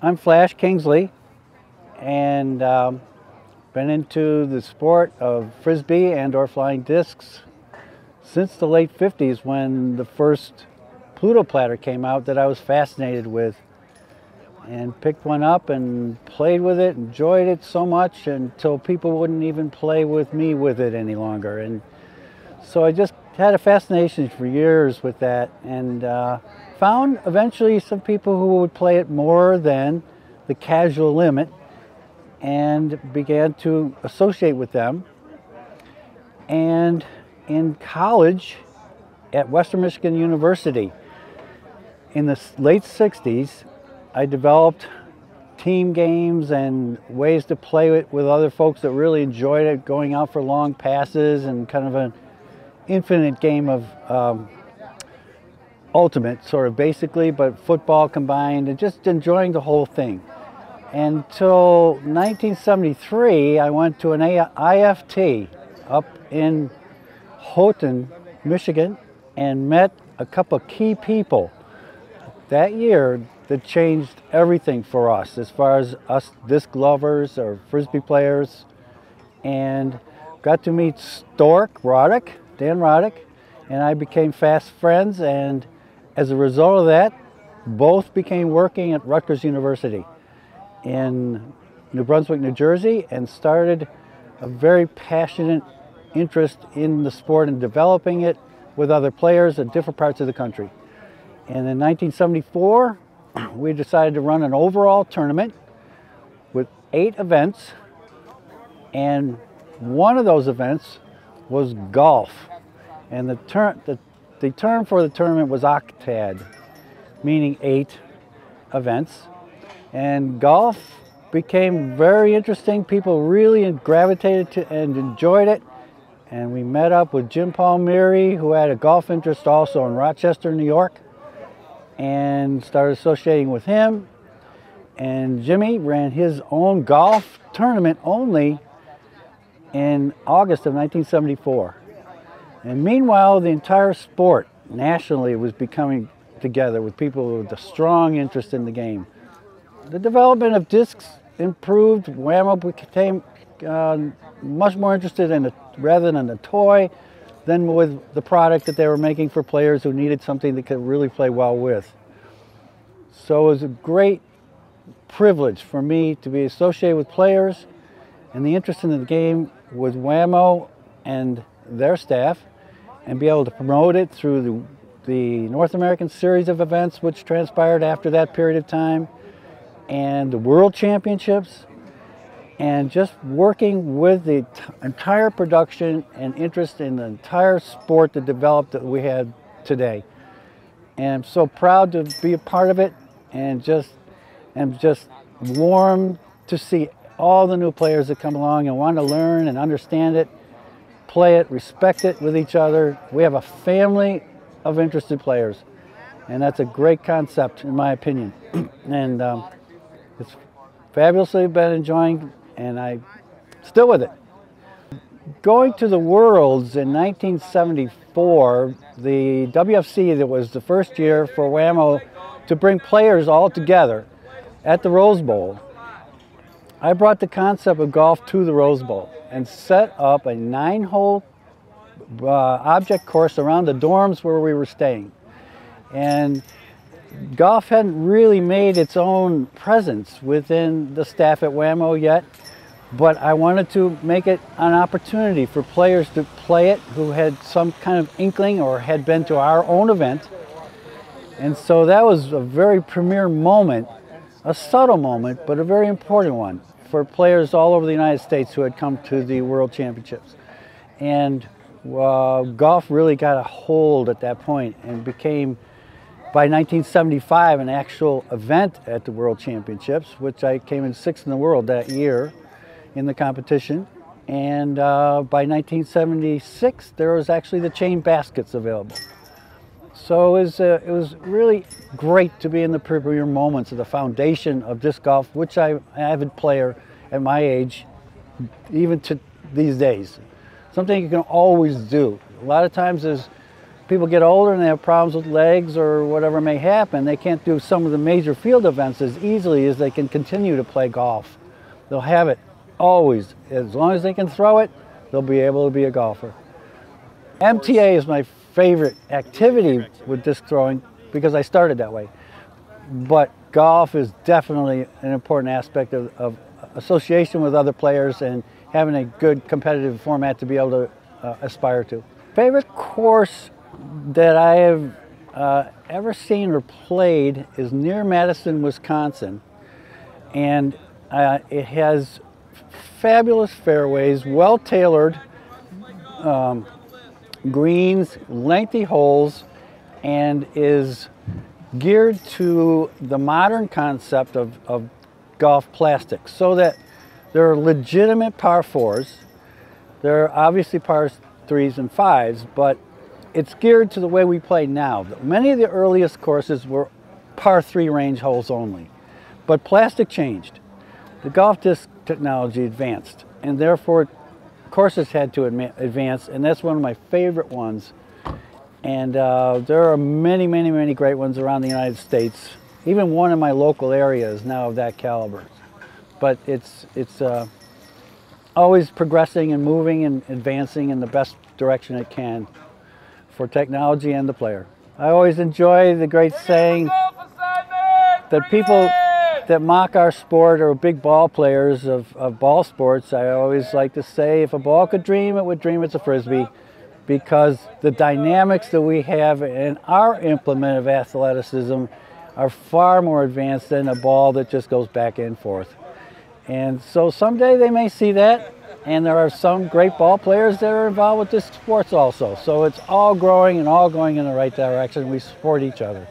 I'm Flash Kingsley, and been into the sport of Frisbee and/or flying discs since the late 50s, when the first Pluto platter came out that I was fascinated with, and picked one up and played with it, enjoyed it so much until people wouldn't even play with me with it any longer. And so I just had a fascination for years with that, and found eventually some people who would play it more than the casual limit, and began to associate with them. And in college at Western Michigan University in the late 60s, I developed team games and ways to play it with other folks that really enjoyed it, going out for long passes and kind of an infinite game of ultimate, sort of basically, but football combined, and just enjoying the whole thing. Until 1973, I went to an IFT up in Houghton, Michigan, and met a couple of key people that year that changed everything for us as far as us disc lovers or Frisbee players, and got to meet Dan Roddick, and I became fast friends, and as a result of that, both became working at Rutgers University in New Brunswick, New Jersey, and started a very passionate interest in the sport and developing it with other players in different parts of the country. And in 1974, we decided to run an overall tournament with 8 events, and one of those events was golf. And the term for the tournament was Octad, meaning 8 events. And golf became very interesting. People really gravitated to and enjoyed it. And we met up with Jim Palmieri, who had a golf interest also in Rochester, New York, and started associating with him. And Jimmy ran his own golf tournament only in August of 1974. And meanwhile, the entire sport nationally was becoming together with people with a strong interest in the game. The development of discs improved. Whammo became much more interested in it rather than a toy than with the product that they were making for players who needed something they could really play well with. So it was a great privilege for me to be associated with players and the interest in the game with Whammo and their staff, and be able to promote it through the North American series of events, which transpired after that period of time, and the World Championships, and just working with the entire production and interest in the entire sport that developed that we had today. And I'm so proud to be a part of it, and am just warm to see all the new players that come along and want to learn and understand it, play it, respect it with each other. We have a family of interested players, and that's a great concept in my opinion. And it's fabulously been enjoying, and I'm still with it. Going to the Worlds in 1974, the WFC, that was the first year for Whammo to bring players all together at the Rose Bowl. I brought the concept of golf to the Rose Bowl and set up a 9-hole object course around the dorms where we were staying. And golf hadn't really made its own presence within the staff at Whammo yet, but I wanted to make it an opportunity for players to play it who had some kind of inkling or had been to our own event. And so that was a very premier moment, a subtle moment, but a very important one for players all over the United States who had come to the World Championships. And golf really got a hold at that point and became, by 1975, an actual event at the World Championships, which I came in 6th in the world that year in the competition. And by 1976, there was actually the chain baskets available. So it was really great to be in the premier moments of the foundation of disc golf, which I'm an avid player at my age, even to these days. Something you can always do. A lot of times as people get older and they have problems with legs or whatever may happen, they can't do some of the major field events as easily as they can continue to play golf. They'll have it always. As long as they can throw it, they'll be able to be a golfer. MTA is my favorite activity with disc throwing because I started that way. But golf is definitely an important aspect of association with other players and having a good competitive format to be able to aspire to. Favorite course that I have ever seen or played is near Madison, Wisconsin. And it has fabulous fairways, well-tailored greens, lengthy holes, and is geared to the modern concept of golf plastics, so that there are legitimate par fours. There are obviously par threes and fives, but it's geared to the way we play now. Many of the earliest courses were par three range holes only, but plastic changed. The golf disc technology advanced, and therefore courses had to advance, and that's one of my favorite ones. And there are many, many, many great ones around the United States. Even one in my local area is now of that caliber. But it's always progressing and moving and advancing in the best direction it can for technology and the player. I always enjoy the great saying that people that mock our sport are big ball players of ball sports. I always like to say, if a ball could dream, it would dream it's a Frisbee, because the dynamics that we have in our implement of athleticism are far more advanced than a ball that just goes back and forth. And so someday they may see that, and there are some great ball players that are involved with this sports also. So it's all growing and all going in the right direction. We support each other.